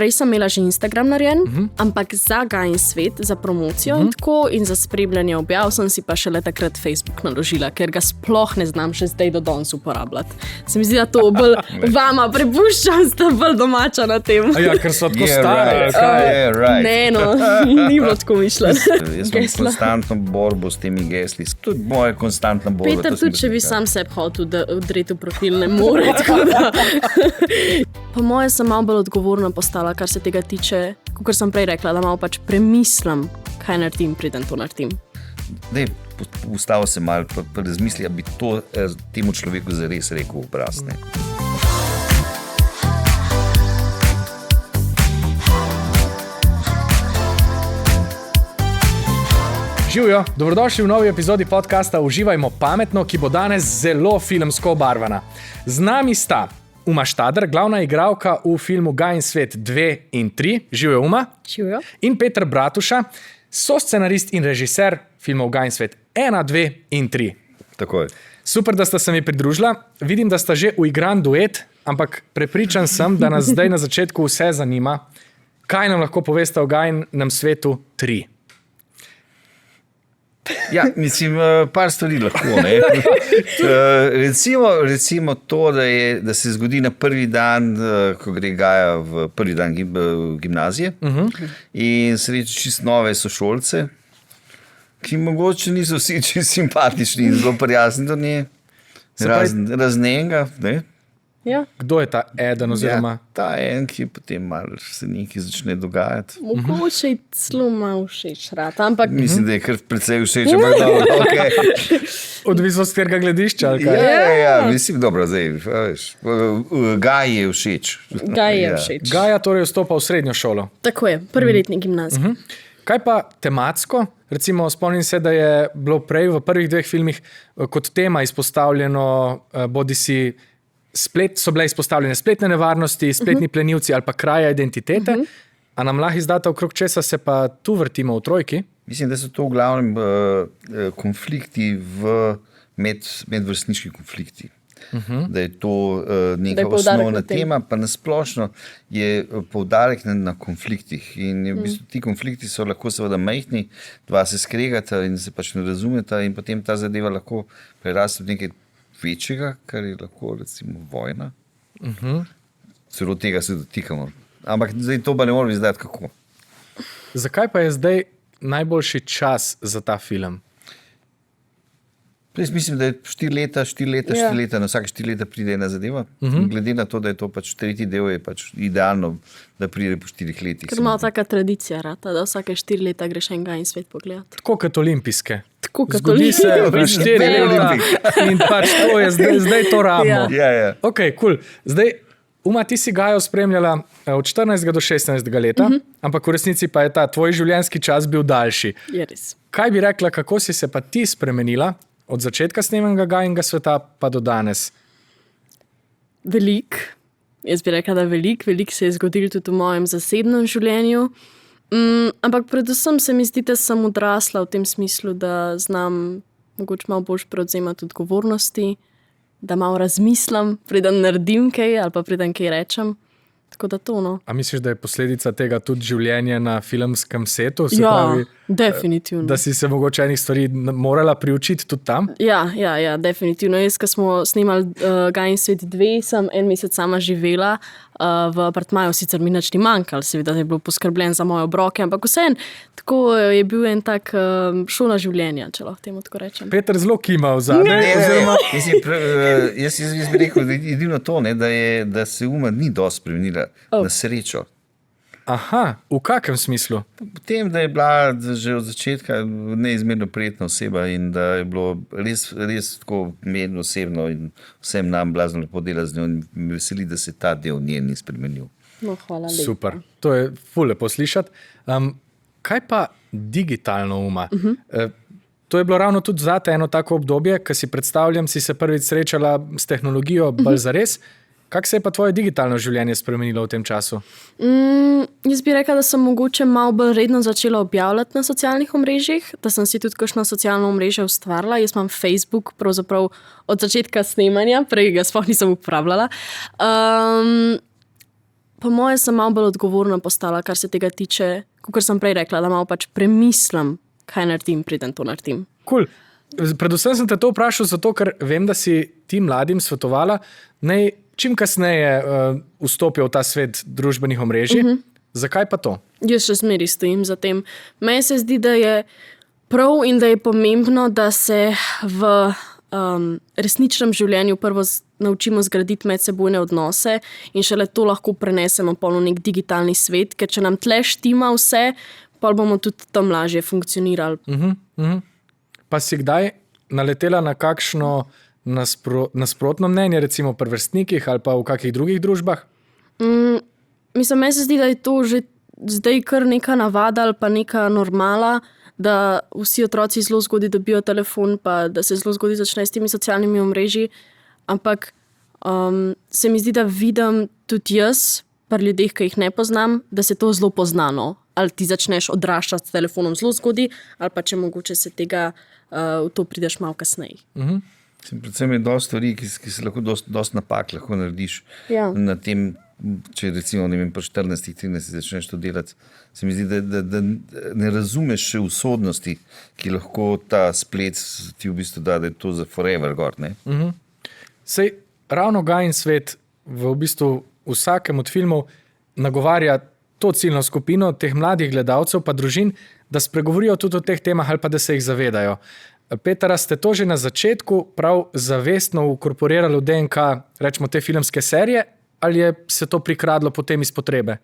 prej sem imela že Instagram narejen, ampak za Gain svet, za promocijo in tako in za spremljanje objav sem si pa šele takrat Facebook naložila, ker ga sploh ne znam še zdaj do danes uporabljati. Se mi zdi, da to bolj vama prepuščam, sta bolj domača na tem. Ja, ker so tako stare. Right. Ne, no, ni bilo tako mišljeno. Jaz sem konstantno borbo s temi gesli. Tudi moja konstantna borba. Peter, tudi če bi sam sebi hotel odreti v profil, ne more. Po moje sem malo bolj odgovorna postala, kar se tega tiče, kot sem prej rekla, da malo pač premislim, kaj naredim, preden to naredim. Dej, ustavil se malo, pa razmisli, da bi to temu človeku zares rekel v obraz. Živjo, dobrodošli v novi epizodi podcasta Uživajmo pametno, ki bo danes zelo filmsko obarvana. Z nami sta Uma Štader, glavna igralka v filmu Gain svet 2 in 3, živjo Uma. Živjo. In Peter Bratuša, soscenarist in režiser filmov Gain svet 1, 2 in 3. Tako je. Super, da sta se mi pridružila. Vidim, da sta že uigran duet, ampak prepričan sem, da nas zdaj na začetku vse zanima, kaj nam lahko poveste o Gainem svetu 3. Ja, mislim, par stvari lahko. Ne? Recimo to, da se zgodi na prvi dan, ko gre Gaja v prvi dan gimnazije in sreči čist nove sošolce, ki mogoče niso vsi čist simpatični in zelo prijazni do nje, raznenega. Ne? Ja. Kdo je ta eden oziroma? Ja, ta en, ki potem malo se nekaj začne dogajati. Mogoče je celo malo všeč rata, ampak... Mislim, da je kar precej všeč, ampak dobro, okay. Odvisno z katerega gledišča, ali kaj? Ja, mislim, dobro, zdaj, veš, Gaj je všeč. Gaj je všeč. Gaja torej vstopa v srednjo šolo. Tako je, prvi letnik gimnazije. Kaj pa tematsko? Recimo, spomnim se, da je bilo prej v prvih 2 filmih kot tema izpostavljeno bodisi so bile izpostavljene spletne nevarnosti, spletni plenilci ali pa kraja identitete. A nam lahko izdata okrog česa se pa tu vrtimo v trojki? Mislim, da so to v glavnem konflikti medvrstniški konflikti. Da je to neka osnovna tema, pa nasplošno je poudarek na konfliktih. In v bistvu ti konflikti so lahko seveda majhni, dva se skregata in se pač ne razumeta in potem ta zadeva lahko preraste v nekaj večjega, kar je lahko recimo vojna. Celo tega se dotikamo. Ampak zdaj to pa ne moramo izdati kako. Zakaj pa je zdaj najboljši čas za ta film? Jaz mislim, da je 4 leta, na vsake 4 leta pride ena zadeva. Glede na to, da je to pač tretji del, je pač idealno, da pride po 4 letih. Ker malo taka tradicija rata, da vsake 4 leta greš en Gain svet pogledati. Tako kot olimpijske. Zgodi se na 4 leta in pač to je zdaj to rabimo. Ja. Ok, cool. Zdaj, Uma, ti si Gajo spremljala od 14. do 16. leta, ampak v resnici pa je ta tvoj življenjski čas bil daljši. Je res. Kaj bi rekla, kako si se pa ti spremenila od začetka snemanega Gajinega sveta pa do danes? Veliko. Jaz bi rekla, da veliko se je zgodilo tudi v mojem zasebnem življenju. Ampak predvsem se mi zdi, da sem odrasla v tem smislu, da znam mogoče malo bolj prevzemati odgovornosti, da malo razmislim, preden naredim kaj ali pa preden kaj rečem. Tako da to, no. A misliš, da je posledica tega tudi življenje na filmskem setu? Ja, definitivno. Da si se mogoče enih stvari morala priučiti tudi tam? Ja, definitivno. Jaz, ko smo snimali Gain svet 2, sem en mesec sama živela v apartmaju, sicer mi nič ni manjkalo, seveda je bilo poskrbljen za moje obroke, ampak vseeno, tako je bil en tak šola življenja, če lahko temu tako rečem. Peter zelo kima v zadnje. Jaz bi rekel, da je edino to, da se Uma ni dosti spremenila na srečo. Aha, v kakem smislu? Potem, da je bila že od začetka neizmerno prijetna oseba in da je bilo res tako meni osebno in vsem nam blazno lepo dela z njo in me veseli, da se ta del nje ni spremenil. No, hvala lepa. Super, to je ful lepo slišati. Kaj pa digitalno, Uma? To je bilo ravno tudi zate eno tako obdobje, ko si predstavljam, si se prvič srečala s tehnologijo bolj zares. Kako se je pa tvoje digitalno življenje spremenilo v tem času? Jaz bi rekla, da sem mogoče malo bolj redno začela objavljati na socialnih omrežjih, da sem si tudi kakšno socialno omrežje ustvarila. Jaz imam Facebook pravzaprav od začetka snemanja, prej ga sploh nisem uporabljala. po moje sem malo bolj odgovorna postala, kar se tega tiče, kot sem prej rekla, da malo pač premislim, kaj naredim, preden to naredim. Cool. Predvsem sem te to vprašal zato, ker vem, da si ti mladim svetovala, naj čim kasneje vstopijo v ta svet družbenih omrežij. Zakaj pa to? Jaz še zmeri stojim za tem. Meni se zdi, da je prav in da je pomembno, da se v resničnem življenju prvo naučimo zgraditi medsebojne odnose in šele to lahko prenesemo v nek digitalni svet, ker če nam tle štima vse, pa bomo tudi tam lažje funkcionirali. Pa si kdaj naletela na kakšno nasprotno mnenje, recimo pri vrstnikih ali pa v kakih drugih družbah? Mislim, meni se zdi, da je to že zdaj kar neka navada ali pa neka normala, da vsi otroci zelo zgodaj dobijo telefon, pa da se zelo zgodaj začne s temi socialnimi omrežji. Ampak se mi zdi, da vidim tudi jaz, pri ljudeh, ki jih ne poznam, da se to zelo poznano. Ali ti začneš odraščati s telefonom zelo zgodaj, ali pa če mogoče se tega v to prideš malo kasneje. Predvsem je dosti stvari, ki se lahko dosti napak lahko narediš na tem, če recimo pri 14-13 začneš to delati. Se mi zdi, da ne razumeš še usodnosti, ki lahko ta splet ti v bistvu da je to za forever gor. Sej ravno Gajin svet v bistvu vsakem od filmov nagovarja to ciljno skupino teh mladih gledalcev pa družin, da spregovorijo tudi o teh temah ali pa da se jih zavedajo. Petra, ste to že na začetku prav zavestno ukorporirali v DNK, rečemo, te filmske serije, ali je se to prikradlo potem iz potrebe?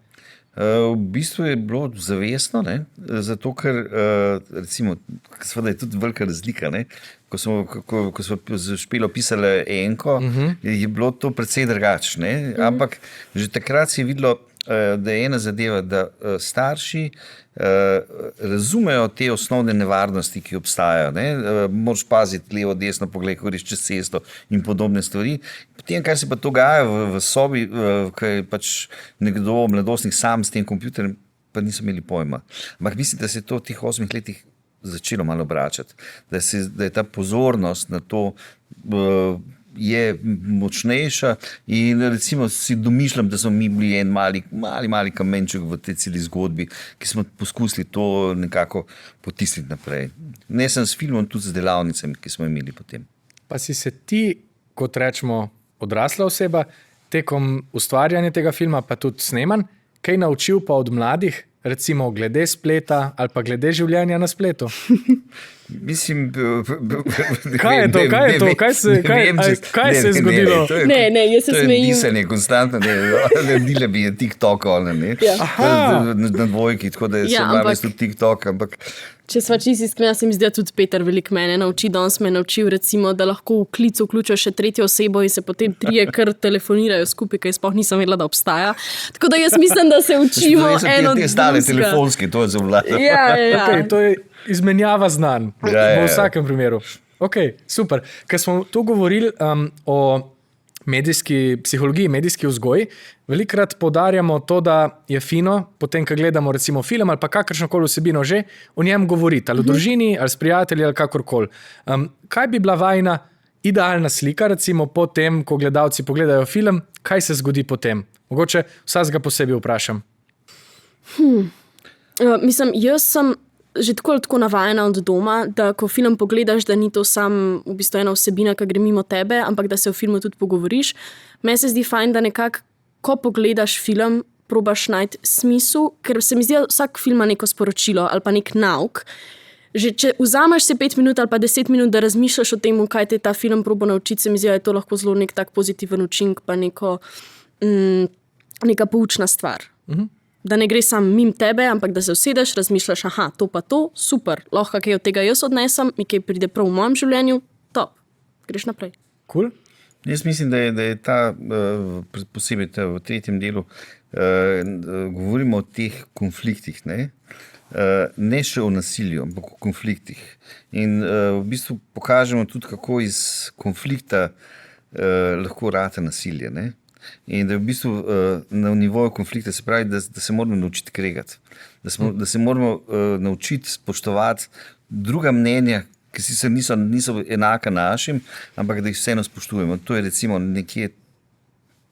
V bistvu je bilo zavestno, zato ker recimo, seveda je tudi velika razlika. Ko smo z Špelo pisali Enko, je bilo to precej drugače. Ampak že takrat si je videlo, da je ena zadeva, da starši razumejo te osnovne nevarnosti, ki obstajajo. Moraš paziti levo, desno, pogled, ko greš čez cesto in podobne stvari. Potem, kar se pa dogaja v sobi, ko je pač nekdo mladostnik sam s tem kompjuterjem, pa niso imeli pojma. Ampak mislim, da se je to v teh 8 letih začelo malo obračati. Da je ta pozornost na to je močnejša in recimo si domišljam, da smo mi bili en mali kamenček v tej celi zgodbi, ki smo poskusili to nekako potisniti naprej. Ne sem s filmom, tudi z delavnicami, ki smo imeli potem. Pa si se ti, kot rečemo, odrasla oseba, tekom ustvarjanja tega filma, pa tudi snemanj, kaj naučil pa od mladih, recimo glede spleta ali pa glede življenja na spletu? Mislim, kaj je to? Kaj se je zgodilo? Ne, jaz se smejim. To je pisanje konstantno, naredila bi je TikTok, na dvojki, tako da sem malo tudi TikTok, ampak če sva čisto iskrena, se mi zdi, da tudi Peter veliko mene nauči. Danes me je naučil, recimo, da lahko v klicu vključijo še tretjo osebo in se potem trije kar telefonirajo skupaj, kaj sploh nisem vedela, da obstaja. Tako da jaz mislim, da se učimo eno od drugega. Te stale telefonske, to je za vlado. Ja. Okay, to je izmenjava znanj v vsakem primeru. Ok, super. Ker smo tu govorili o medijski psihologiji, medijski vzgoji, velikokrat poudarjamo to, da je fino, potem, ko gledamo recimo film ali pa kakršnokoli vsebino že, o njem govoriti, ali v družini, ali s prijatelji, ali kakorkoli. Kaj bi bila vajina idealna slika, recimo po tem, ko gledalci pogledajo film, kaj se zgodi potem? Mogoče vsakega posebej vprašam. Mislim, jaz sem že tako navajena od doma, da ko film pogledaš, da ni to sam v bistvu ena vsebina, ki gre mimo tebe, ampak da se o filmu tudi pogovoriš. Meni se zdi fajn, da nekako, ko pogledaš film, probaš najti smisel, ker se mi zdi, da vsak film ima neko sporočilo ali pa nek nauk. Že če vzameš se 5 minut ali pa 10 minut, da razmišljaš o tem, kaj te ta film proba naučiti, se mi zdi, da je to lahko zelo nek tak pozitiven učinek, pa neka poučna stvar. Da ne gre sam mimo tebe, ampak da se usedeš, razmišljaš, to pa to, super, lahko kaj od tega jaz odnesem, mi kaj pride prav v mojem življenju, top, greš naprej. Cool. Jaz mislim, da je ta, posebej v tretjem delu, govorimo o teh konfliktih, ne še o nasilju, ampak o konfliktih. In v bistvu pokažemo tudi, kako iz konflikta lahko rata nasilje, In da je v bistvu na nivoju konflikta, se pravi, da se moramo naučiti kregati, da se moramo naučiti spoštovati druga mnenja, ki sicer niso enaka našim, ampak da jih vseeno spoštujemo. To je recimo nekje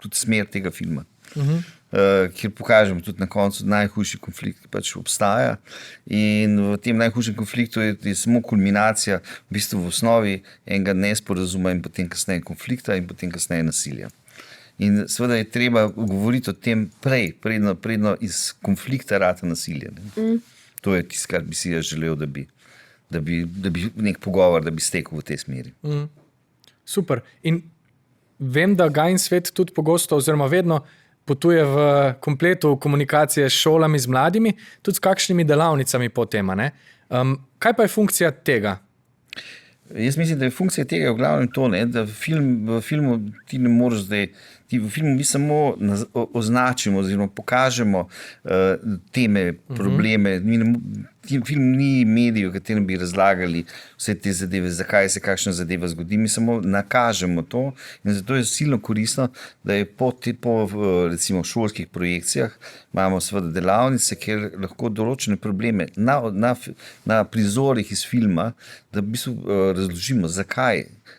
tudi smer tega filma. kjer pokažemo tudi na koncu najhujši konflikt, ki pač obstaja. In v tem najhujšem konfliktu je samo kulminacija v bistvu v osnovi enega nesporazuma in potem kasneje konflikta in potem kasneje nasilja. In seveda je treba govoriti o tem predno iz konflikta rata nasilja. To je tisto, kar bi si jaz želel, da bi nek pogovor, da bi stekel v tej smeri. Super. In vem, da Gain svet tudi pogosto oziroma vedno potuje v kompletu komunikacije s šolami, z mladimi, tudi s kakšnimi delavnicami po tem. Kaj pa je funkcija tega? Jaz mislim, da je funkcija tega v glavnem to, da v filmu ti ne moreš zdaj, v filmu mi samo označimo oziroma pokažemo teme, probleme. Film ni medij, v katerem bi razlagali vse te zadeve, zakaj se kakšna zadeva zgodi. Mi samo nakažemo to in zato je silno koristno, da je po recimo šolskih projekcijah imamo seveda delavnice, kjer lahko določene probleme na prizorih iz filma, da v bistvu razložimo,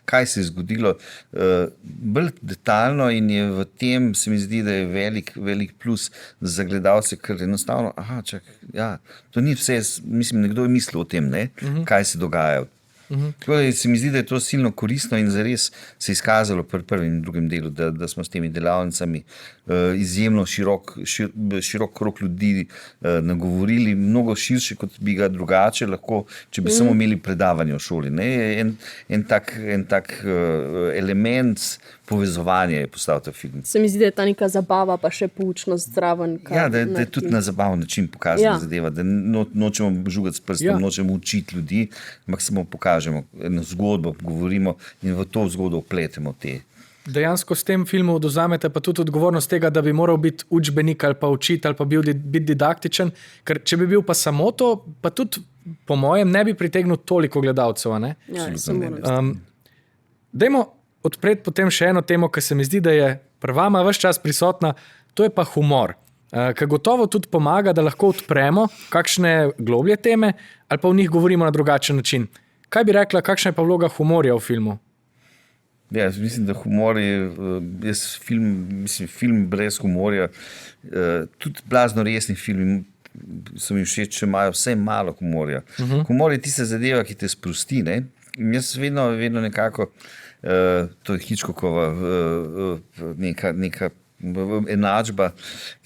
kaj se je zgodilo bolj detaljno in je v tem, se mi zdi, da je velik plus za gledalce, ker enostavno, to ni vse, mislim, nekdo je mislil o tem, kaj se dogaja. Tako da se mi zdi, da je to silno koristno in zares se je izkazalo pri prvem in drugem delu, da smo s temi delavnicami izjemno širok krog ljudi nagovorili, mnogo širše, kot bi ga drugače lahko, če bi samo imeli predavanje v šoli. En tak element povezovanja je postal ta film. Se mi zdi, da je ta neka zabava pa še poučnost zraven. Ja, da je tudi na zabaven način pokazati zadeva, da nočemo žugati s prstom, nočemo učiti ljudi, ampak samo pokažemo eno zgodbo, govorimo in v to zgodbo vpletemo te. Dejansko s tem filmom odvzamete pa tudi odgovornost tega, da bi moral biti učbenik ali pa učitelj ali pa biti didaktičen, ker če bi bil pa samo to, pa tudi po mojem ne bi pritegnil toliko gledalcev. Dajmo odpreti potem še eno temo, ki se mi zdi, da je pri vama ves čas prisotna, to je pa humor. Ker gotovo tudi pomaga, da lahko odpremo kakšne globlje teme ali pa v njih govorimo na drugačen način. Kaj bi rekla, kakšna je pa vloga humorja v filmu? Ja, mislim, da humor je, film brez humorja, tudi blazno resni filmi so mi všeč, če imajo vsaj malo humorja. Humor je tista zadeva, ki te sprosti, ne? In jaz vedno nekako, to je Hitchcockova neka enačba,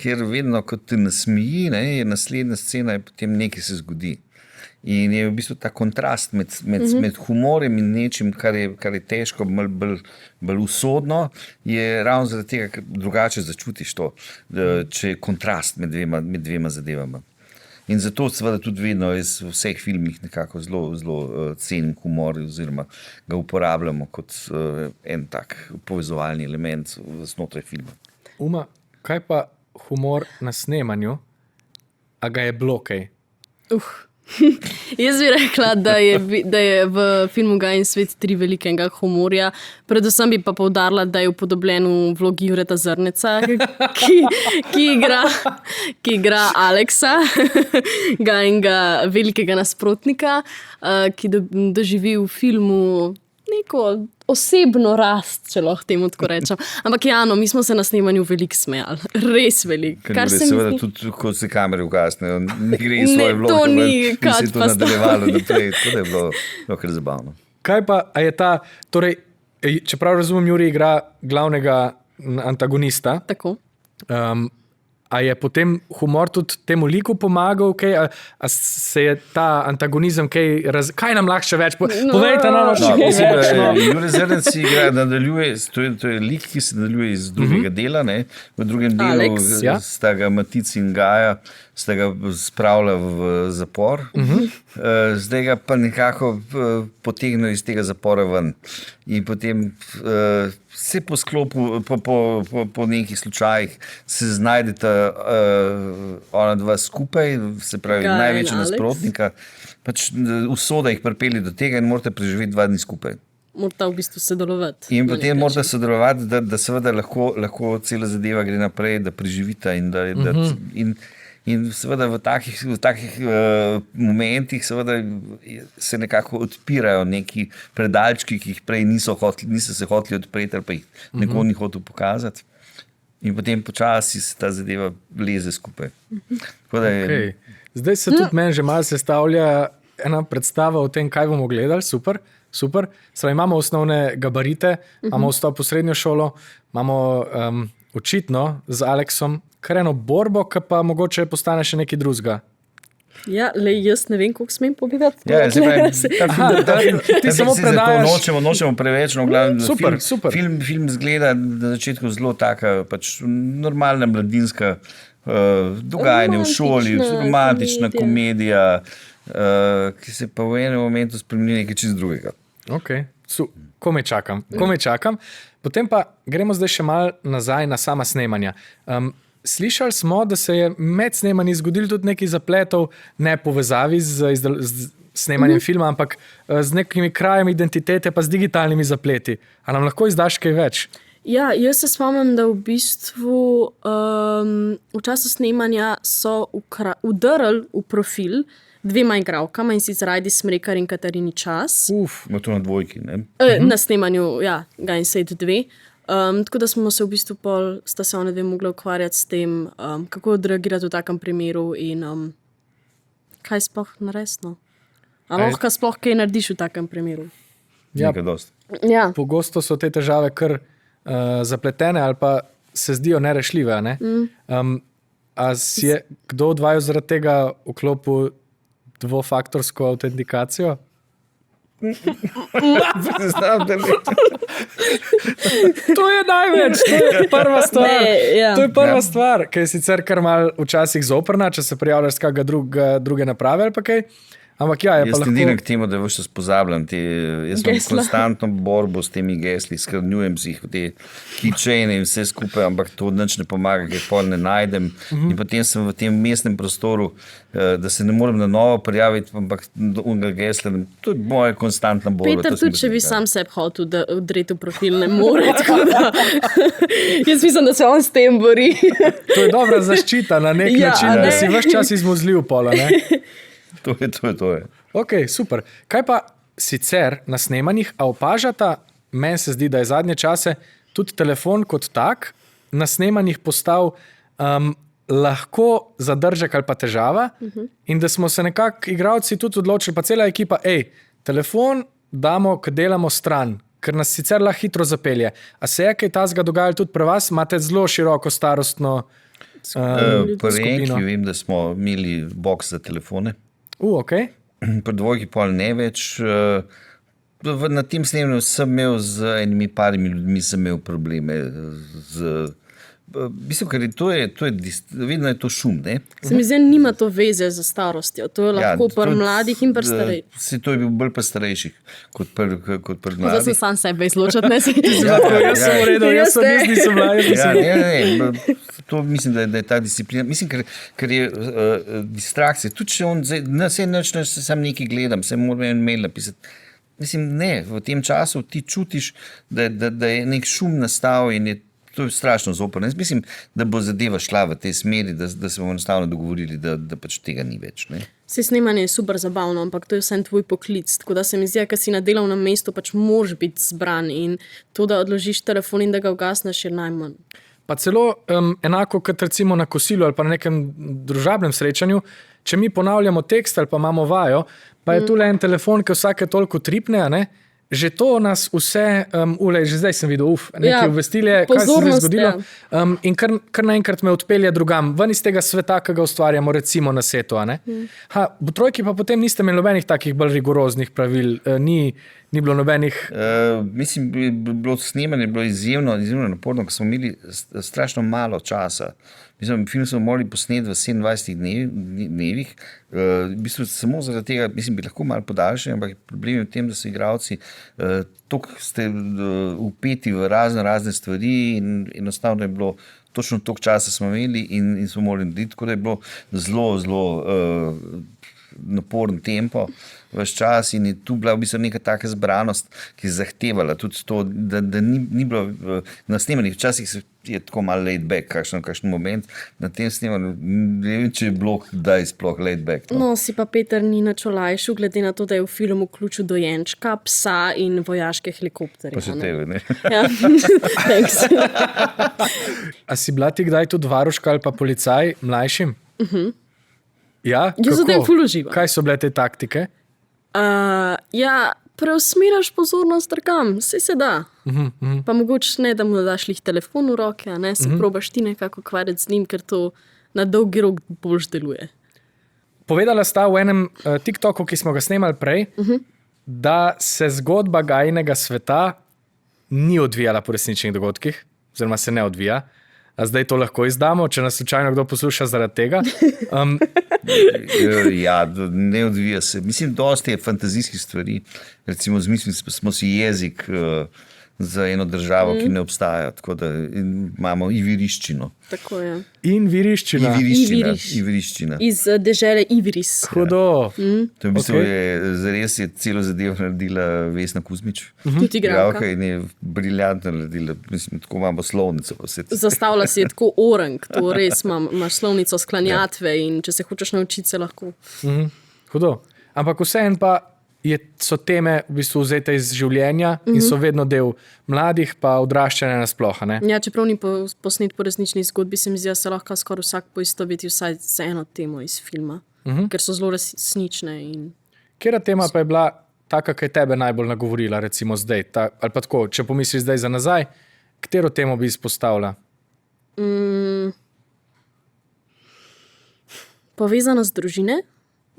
kjer vedno, ko te nasmeji, je naslednja scena, je potem nekaj se zgodi. In je v bistvu ta kontrast med humorjem in nečim, kar je težko, bolj usodno, je ravno zaradi tega, ker drugače začutiš to, če je kontrast med dvema zadevama. In zato seveda tudi vedno v vseh filmih nekako zelo cenim humor oziroma ga uporabljamo kot en tak povezovalni element znotraj filma. Uma, kaj pa humor na snemanju? A ga je bilo kaj? Jaz bi rekla, da je v filmu Gain svet 3 velikega humorja. Predvsem bi pa poudarila, da je upodobljen v vlogi Jureta Zrneca, ki igra Aleksa, Gainga velikega nasprotnika, ki doživi v filmu neko osebno rast, če lahko temu tako rečem. Ampak mi smo se na snemanju veliko smejali. Res veliko. Ker seveda tudi, ko se kamere ugasnejo, ne gre iz svoje vloge. To ni kad pa sta. In se je to nadaljevalo naprej. Tako da je bilo kar zabavno. Kaj pa, a je ta, torej, čeprav razumem, Juri igra glavnega antagonista. Tako. A je potem humor tudi temu liku pomagal? A se je ta antagonizem kaj nam lahko še več? Povejte nam še kaj več. Jure Zrnec nadaljuje, to je lik, ki se nadaljuje iz drugega dela. V drugem delu sta ga Matic in Gaja sta ga spravila v zapor. Zdaj ga pa nekako potegnejo iz tega zapora ven. In potem se po sklopu, po nekih slučajih se znajdeta ona dva skupaj, se pravi največja nasprotnika. Pač usoda jih pripelje do tega in morate preživeti 2 dni skupaj. Morata v bistvu sodelovati. In potem morata sodelovati, da seveda lahko cela zadeva gre naprej, da preživita in seveda v takih momentih seveda se nekako odpirajo neki predalčki, ki jih prej niso se hoteli odpreti ali pa jih neko ni hotel pokazati. in potem počasi se ta zadeva leze skupaj. Okay. Zdaj se tudi meni že malo sestavlja ena predstava o tem, kaj bomo gledali. Super. Saj imamo osnovne gabarite, imamo vstop v srednjo šolo, imamo očitno z Aleksom kar eno borbo, ki pa mogoče postane še nekaj drugega. Ja, jaz ne vem, koliko smem povedati. Ja, ti samo predajaš. Nočemo preveč, no, glavno, super. Film zgleda na začetku zelo taka, pač normalna mladinska dogajanje v šoli, romantična komedija, ki se pa v enem momentu spremeni nekaj čist drugega. Ok, komaj čakam. Potem pa gremo zdaj še malo nazaj na sama snemanja. Slišali smo, da se je med snemanji zgodil tudi nekaj zapletov, ne povezavi z snemanjem filma, ampak z nekimi krajem identitete pa z digitalnimi zapleti. A nam lahko izdaš kaj več? Ja, jaz se spomnim, da v bistvu v času snemanja so udrli v profil dvema igralkama, in sicer Ajdi Smrekar in Katarini Čas. To na dvojki, ne? Na snemanju, ja, Gainset 2. Tako da smo se v bistvu sta se one dve mogli ukvarjati s tem, kako odreagirati v takem primeru in kaj sploh naresno. Lahko sploh kaj narediš v takem primeru. Ja, ja. Pogosto so te težave kar zapletene ali pa se zdijo nerešljive. Ne? A si je kdo od vaju zaradi tega vklopil dvofaktorsko autentikacijo? To je največ, to je prva stvar. To je prva stvar, ki je sicer kar mal včasih zoprna, če se prijavljaš z kakega druge naprave ali pa kaj. Ampak ja, je jaz pa lahko... tendiram k temu, da vse pozabljam. Jaz imam konstantno borbo s temi gesli, skranjujem si jih v te keychaine in vse skupaj, ampak to nič ne pomaga, ker pol ne najdem. In potem sem v tem mestnem prostoru, da se ne morem na novo prijaviti, ampak unga gesla, to je moja konstantna borba. Peter, tudi če bi sam sebi hotel odreti v profil, ne more. Jaz mislim, da se on s tem bori. To je dobra zaščita na nek način, da si ves čas izmuzljiv pola, ne? To je. Ok, super. Kaj pa sicer na snemanjih, a opažata, meni se zdi, da je zadnje čase tudi telefon kot tak na snemanjih postal lahko zadržek ali pa težava in da smo se nekako igralci tudi odločili, pa cela ekipa, telefon damo, ko delamo stran, ker nas sicer lahko hitro zapelje. A se je kaj tazga dogajalo tudi pri vas? Imate zelo široko starostno skupino? Vem, da smo imeli boks za telefone. Ok. Pri dvojki pol ne več. Na tem snemanju sem imel z enimi parimi ljudmi probleme mislim, ker vedno je to šum, ne? Se mi zdi, nima to veze za starostjo. To je lahko pri mladih in pri starejših. To je bil bolj pri starejših kot pri mladih. Zdaj sem sam sebe izločati, ne se ti Jaz sem v redu, jaz nisem mlad. To mislim, da je ta disciplina. Mislim, ker je distrakcija. Tudi če on sam nekaj gledam, se moram en mail napisati. Mislim, ne, v tem času ti čutiš, da je nek šum nastal in to je strašno zoprno. Jaz mislim, da bo zadeva šla v tej smeri, da se bomo enostavno dogovorili, da pač tega ni več. Ne? Vse snemanje je super zabavno, ampak to je vsem tvoj poklic. Tako da se mi zdi, ker si na delovnem mestu, pač moraš biti zbran in to, da odložiš telefon in da ga ugasneš, je najmanj. Pa celo enako kot recimo na kosilu ali pa na nekem družabnem srečanju, če mi ponavljamo tekst ali pa imamo vajo, pa je tule en telefon, ki vsake toliko tripne, a ne? Že to nas vse, že zdaj sem videl, neke obvestilje, kaj se je zgodilo. In kar naenkrat me odpelje drugam, ven iz tega sveta, ki ga ustvarjamo, recimo na setu. V trojki pa potem niste imeli nobenih takih bolj rigoroznih pravil, ni bilo nobenih... Mislim, bilo snemanje bilo izjemno naporno, ker smo imeli strašno malo časa. Mislim, film smo morali posneti v 27 dnevih. V bistvu samo zaradi tega, mislim, bi lahko malo podaljšali, ampak problem je v tem, da so igralci toliko ste upeti v razne stvari in enostavno je bilo, točno toliko časa smo imeli in smo morali narediti, tako da je bilo zelo naporen tempo ves čas in je tu bila v bistvu neka taka zbranost, ki je zahtevala tudi to, da ni bilo na snemanjih, včasih je tako malo laid back, kakšen moment na tem snemanju, ne vem, če je bilo kdaj sploh laid back. To. No, si pa Peter ni nič olajšal, glede na to, da je v filmu vključil dojenčka, psa in vojaške helikopterje. Pa še tebe, ne? Ja, thanks. A si bila ti kdaj tudi varuška ali pa policaj mlajšim? Ja, Jaz zdaj ful uživam. Kaj so bile te taktike? Ja, preusmiraš pozornost drugam, se da. Pa mogoče ne, da mu daš lih telefon v roke, a ne, se probaš ti nekako ukvarjati z njim, ker to na dolgi rok boljš deluje. Povedala sta v enem TikToku, ki smo ga snemali prej, da se zgodba Gajinega sveta ni odvijala po resničnih dogodkih, oziroma se ne odvija. A zdaj to lahko izdamo, če nas slučajno kdo posluša zaradi tega. Ja, ne odvija se. Mislim, dosti je fantazijskih stvari. Recimo, zmislili smo si jezik za eno državo, ki ne obstaja. Tako da imamo iviriščino. Tako je. In viriščina. Iviriščina. Iz dežele Iviris. Hudo. To je v bistvu zares je celo zadevo naredila Vesna Kuzmič. Tudi igralka. In je briljantno naredila. Mislim, tako imamo slovnico. Zastavlja si je tako orang, to res imaš slovnico sklanjatve in če se hočeš naučiti, se lahko. Hudo. Ampak vseeno pa so teme v bistvu vzete iz življenja in so vedno del mladih pa odraščanja nasploh, ne? Ja, čeprav ni posnet po resnični zgodbi, se mi zdi, da se lahko skoraj vsak poistoveti vsaj z eno temo iz filma, ker so zelo resnične. Katera tema pa je bila taka, ki je tebe najbolj nagovorila, recimo zdaj, ali pa tako, če pomisliš zdaj za nazaj, katero temo bi izpostavila? Povezanost družine,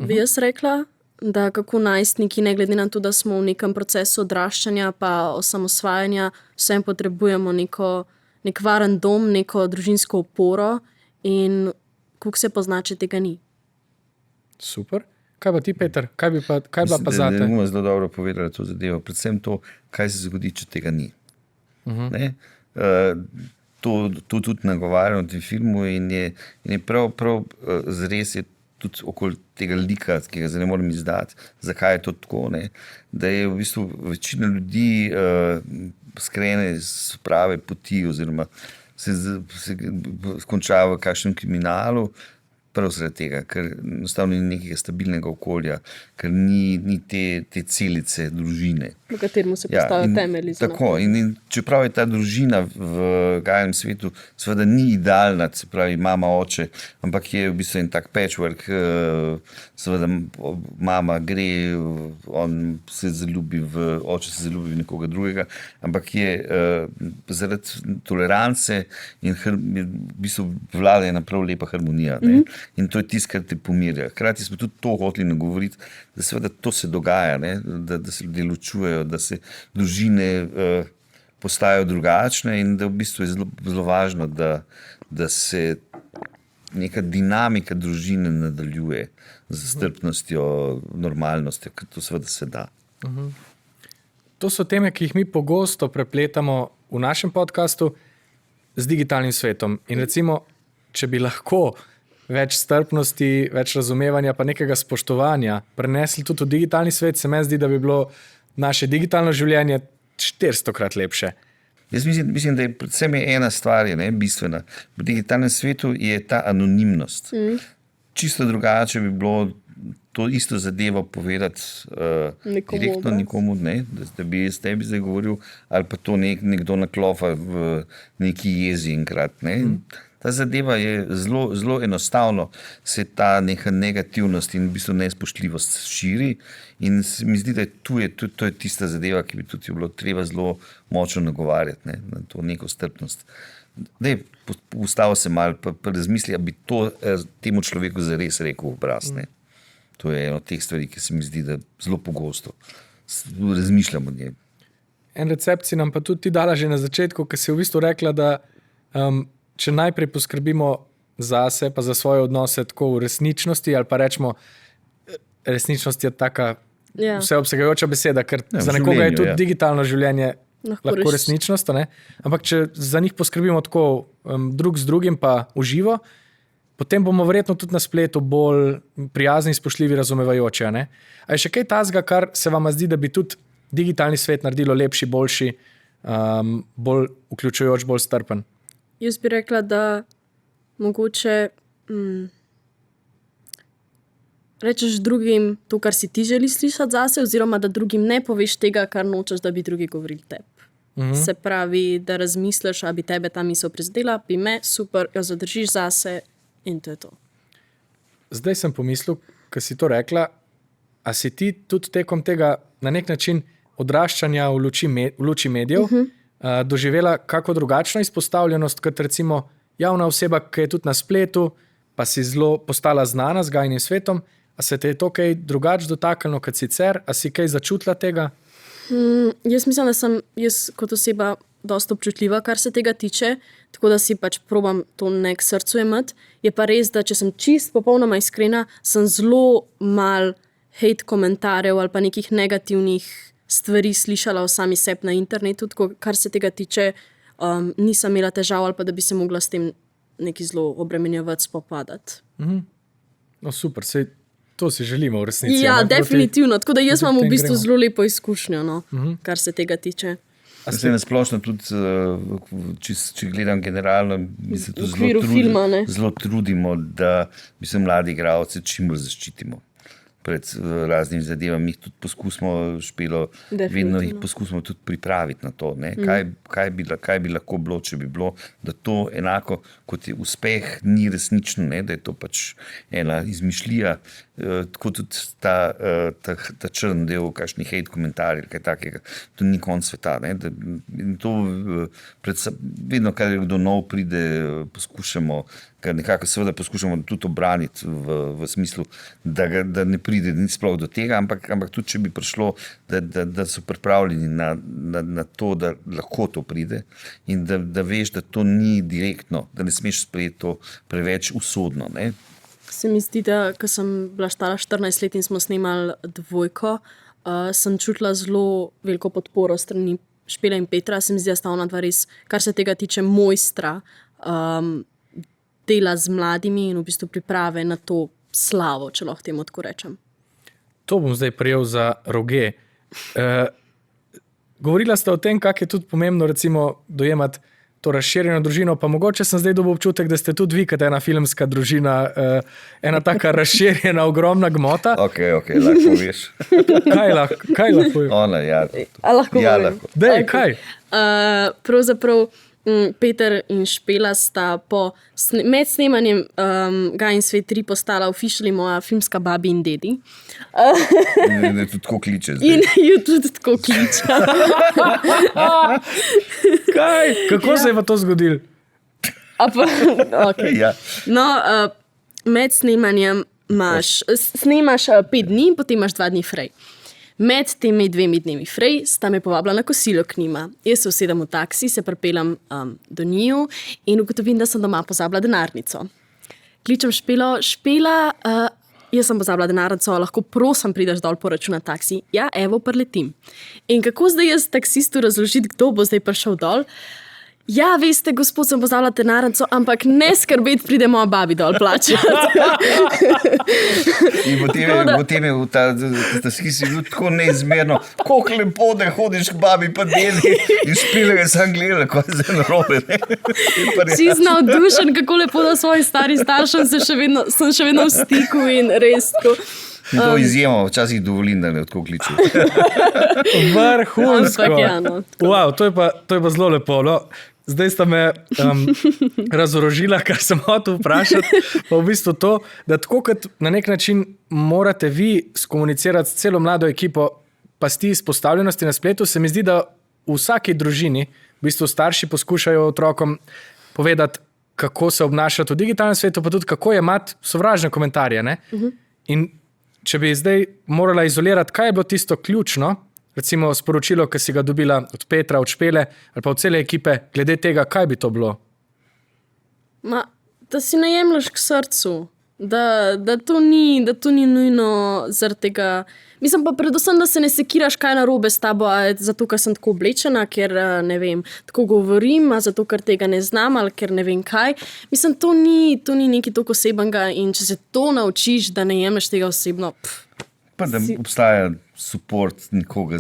bi jaz rekla, da kako najstniki, ne glede na to, da smo v nekem procesu odraščanja pa osamosvajanja, vsem potrebujemo nek varen dom, neko družinsko oporo in koliko se pozna, če tega ni. Super. Kaj pa ti, Peter? Kaj bila pa zate? Ne bomo zelo dobro povedali to zadevo. Predvsem to, kaj se zgodi, če tega ni. Ne? To tudi nagovarjam v tem filmu in je prav zres je tudi okoli tega lika, ki ga zdaj ne morem izdati, zakaj je to tako, ne? Da je v bistvu večina ljudi skrene z prave poti oziroma se konča v kakšnem kriminalu, prav zaradi tega, ker enostavno ni nekega stabilnega okolja, ker ni te celice družine. V katerem se postavlja temelji. Tako, in čeprav je ta družina v Gajinem svetu seveda ni idealna, se pravi mama, oče, ampak je v bistvu en tak patchwork, seveda mama gre, oče se zaljubi v nekoga drugega, ampak je zaradi tolerance in v bistvu vlada ena prav lepa harmonija. In to je tisto, kar te pomirja. Hkrati smo tudi to hoteli nagovoriti, da seveda to se dogaja, ne? Da se ljudje ločujejo, da se družine postajajo drugačne in da v bistvu je zelo važno, da se neka dinamika družine nadaljuje z strpnostjo, normalnostjo, ker to seveda se da. To so teme, ki jih mi pogosto prepletamo v našem podcastu z digitalnim svetom. In recimo, če bi lahko več strpnosti, več razumevanja pa nekega spoštovanja prenesli tudi v digitalni svet, se meni zdi, da bi bilo naše digitalno življenje 400-krat lepše. Jaz mislim, da je predvsem ena stvar bistvena. V digitalnem svetu je ta anonimnost. Čisto drugače bi bilo to isto zadevo povedati direktno nikomu, ne? Da bi jaz tebi zdaj govoril, ali pa to nekdo naklofa v neki jezi enkrat. Ne? Ta zadeva je zelo enostavno, se ta neka negativnost in v bistvu nespoštljivost širi in mi zdi, da to je tista zadeva, ki bi tudi bilo treba zelo močno nagovarjati, ne? Na to neko strpnost. Ustavil se malo, pa razmisli, da bi to temu človeku zares rekel v obraz. To je eno od teh stvari, ki se mi zdi, da zelo pogosto razmišljamo o njej. En recept si nam pa tudi ti dala že na začetku, ki si v bistvu rekla, da če najprej poskrbimo zase, pa za svoje odnose tako v resničnosti, ali pa rečemo, resničnost je taka vseobsegajoča beseda, ker za nekoga je tudi digitalno življenje lahko resničnost, ne? Ampak če za njih poskrbimo tako drug z drugim pa uživo, potem bomo verjetno tudi na spletu bolj prijazni, spoštljivi, razumevajoči. A je še kaj tazga, kar se vam zdi, da bi tudi digitalni svet naredilo lepši, boljši, bolj vključujoč, bolj strpen? Jaz bi rekla, da mogoče rečeš drugim to, kar si ti želiš slišati zase, oziroma da drugim ne poveš tega, kar nočeš, da bi drugi govorili tebi. Se pravi, da razmisliš, a bi tebe ta misel prizadela, bi me, super, jo zadržiš zase in to je to. Zdaj sem pomislil, ko si to rekla, a si ti tudi tekom tega na nek način odraščanja v luči medijev doživela kako drugačno izpostavljenost, kot recimo javna oseba, ki je tudi na spletu, pa si zelo postala znana z gajnim svetom, a se te je to kaj drugače dotaknilo kot sicer, a si kaj začutila tega? Jaz mislim, da sem jaz kot oseba dosta občutljiva, kar se tega tiče, tako da si pač probam to nek srcu imeti. Je pa res, da če sem čist popolnoma iskrena, sem zelo mal hate komentarjev ali pa nekih negativnih stvari slišala o sami sebi na internetu, tako kar se tega tiče, nisem imela težav ali pa da bi se mogla s tem neki zelo obremenjevati, spopadati. No super, sej to si želimo v resnici. Ja, definitivno. Tako da jaz imam v bistvu zelo lepo izkušnjo, kar se tega tiče. Se nasplošno tudi, če gledam generalno, mi se tu zelo trudimo, da bi se mladi igralci čim bolj zaščitimo pred raznimi zadevami. Jih tudi poskusimo špelo, vedno jih poskusimo tudi pripraviti na to. Kaj bi lahko bilo, če bi bilo, da to enako kot je uspeh, ni resnično, da je to pač ena izmišljija, tako tudi ta črn del, kakšni hate komentarji, kaj takega, to ni konc sveta. In to vedno, kar kdo nov pride, poskušamo, kar nekako seveda poskušamo tudi obraniti v smislu, da ne pride nič sploh do tega, ampak tudi, če bi prišlo, da so pripravljeni na to, da lahko to pride in da veš, da to ni direktno, da ne smeš sprejeti to preveč usodno. Se mi zdi, da ko sem bila stara 14 let in smo snemali Dvojko, sem čutila zelo veliko podporo strani Špela in Petra. Se mi zdi, da sta ona dva res, kar se tega tiče, mojstra dela z mladimi in v bistvu priprave na to slavo, če lahko temu tako rečem. To bom zdaj prijel za roge. Govorila sta o tem, kako je tudi pomembno recimo dojemati to razširjeno družino, pa mogoče sem zdaj dobil občutek, da ste tudi vi, kot ena filmska družina, ena taka razširjena, ogromna gmota. Ok, lahko veš. Kaj lahko veš? Ona, ja. Lahko povem. Dej, kaj? Pravzaprav Peter in Špela sta med snemanjem Gaj in svet 3 postala officially moja filmska babi in dedi. Ne, tudi tako kliče zdaj. In ju tudi tako kliče. Kaj? Kako se je pa to zgodilo? Okay. Ja. No, med snemanjem snemaš 5 dni, potem imaš 2 dni frej. Med temi 2 dnevi frej sta me povabila na kosilo k njima. Jaz se usedem v taksi, se pripeljem do njiju in ugotovim, da sem doma pozabila denarnico. Kličem Špela, jaz sem pozabila denarnico, lahko prosim prideš dol poračunati taksi. Ja, evo, preletim. In kako zdaj jaz taksistu razložiti, kdo bo zdaj prišel dol? Ja, veste, gospod, sem pozabila denarnico, ampak ne skrbeti, pride moja babi dol plačati. In potem je ta skis bil tako neizmerno, koliko lepo, da hodiš k babi pa dedi in Špela je sam gledala, ko je zelo narobe. Čist navdušen, kako lepo, da svojim starim staršem sem še vedno v stiku in res tako. In to izjemo, včasih dovolim, da ne tako kliču. Vrhunsko. Ja, no. Wow, to je pa zelo lepo. No. Zdaj sta me razorožila, kar sem hotel vprašati, pa v bistvu to, da tako kot na nek način morate vi skomunicirati s celo mlado ekipo, pa s ti izpostavljenosti na spletu, se mi zdi, da v vsaki družini v bistvu starši poskušajo otrokom povedati, kako se obnašati v digitalnem svetu, pa tudi kako jemati sovražne komentarje. In če bi zdaj morala izolirati, kaj je bilo tisto ključno, recimo sporočilo, ki si ga dobila od Petra, od Špele ali pa od cele ekipe, glede tega, kaj bi to bilo? Da si ne jemlješ k srcu, Da to ni nujno zaradi tega. Mislim pa predvsem, da se ne sekiraš, kaj narobe s tabo, zato, ker sem tako oblečena, ker ne vem, tako govorim, zato, ker tega ne znam ali ker ne vem kaj. Mislim, to ni nekaj toliko osebnega in če se to naučiš, da ne jemeš tega osebno. Pa da obstaja support nekoga,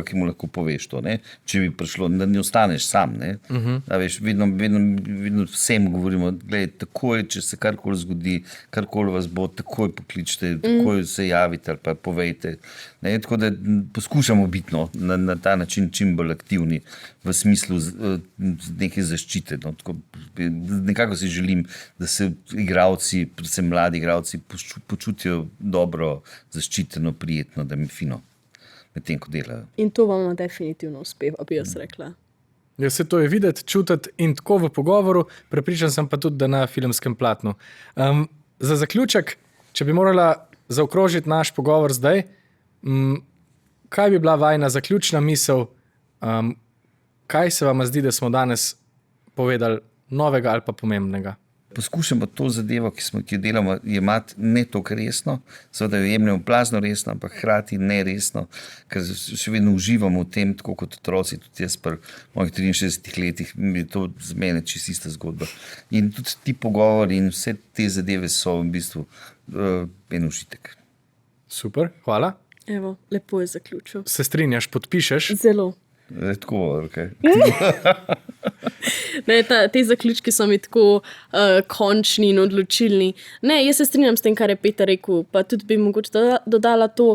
ki mu lahko poveš to, ne? Če bi prišlo, da ne ostaneš sam. Ne? Veš, vedno vsem govorimo, gledaj, takoj, če se karkoli zgodi, karkoli vas bo, takoj pokličite, takoj se javite ali pa povejte. Ne? Tako da poskušamo biti na ta način čim bolj aktivni v smislu neke zaščite. No? Tako, nekako si želim, da se igralci, predvsem mladi igralci, počutijo dobro, zaščiteno, prijetno, da mi fino med tem, ko delajo. In to vam definitivno uspeva, bi jaz rekla. Ja, se to je videti, čutiti in tako v pogovoru, prepričan sem pa tudi, da na filmskem platnu. Za zaključek, če bi morala zaokrožiti naš pogovor zdaj, kaj bi bila vajna zaključna misel, kaj se vam zdi, da smo danes povedali novega ali pa pomembnega? Poskušamo to zadevo, ki jo delamo, jemati ne toliko resno, seveda jo jemljamo blazno resno, ampak hkrati ne resno, ker še vedno uživamo v tem, tako kot otroci, tudi jaz pri mojih 63 letih, je to z mene čisto ista zgodba. In tudi ti pogovori in vse te zadeve so v bistvu en užitek. Super, hvala. Evo, lepo je zaključil. Se strinjaš, podpišeš? Zelo. Tako, okay. Ne, te zaključki so mi tako končni in odločilni. Ne, jaz se strinjam s tem, kar je Peter rekel, pa tudi bi mogoče dodala to,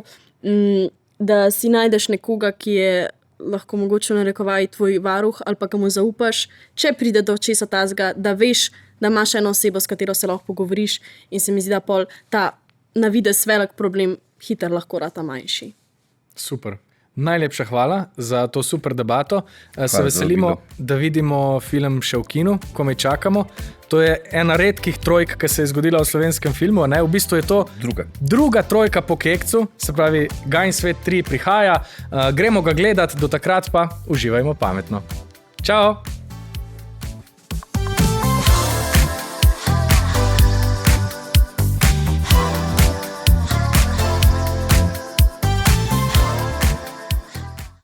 da si najdeš nekoga, ki je lahko mogoče narekovaj tvoj varuh ali pa komu zaupaš, če pride do česa tazga, da veš, da imaš eno osebo, s katero se lahko pogovoriš in se mi zdi, da pol ta na vides velik problem hitro lahko rata manjši. Super. Najlepša hvala za to super debato. Se veselimo, da vidimo film še v kinu, ko me čakamo. To je ena redkih trojk, ki se je zgodila v slovenskem filmu. Ne? V bistvu je to druga trojka po Kekcu, se pravi Gain svet 3 prihaja. Gremo ga gledati, do takrat pa uživajmo pametno. Čau!